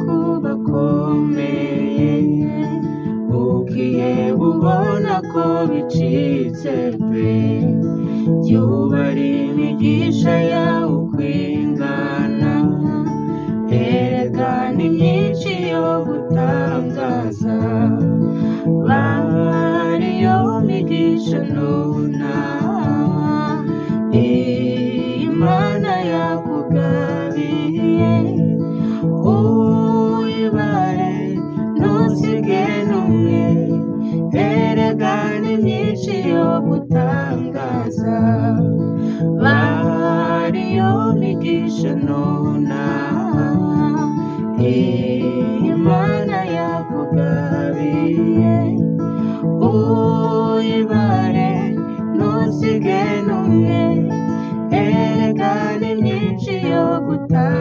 kuba akomeye, ugiye ubona ko bicitse pe, yubara imigisha yawe uko ingana, erega ni myinshi yo gutangaza, bariyo migisha nuna Imana yakugabiye, uyibare ntusige n'umwe, erega ni myinshi yo gutangaza, bariyo migisha nuna Imana yakugabiye, uyibare ntusige n'umwe, erega ni myinshi yo gutangaza.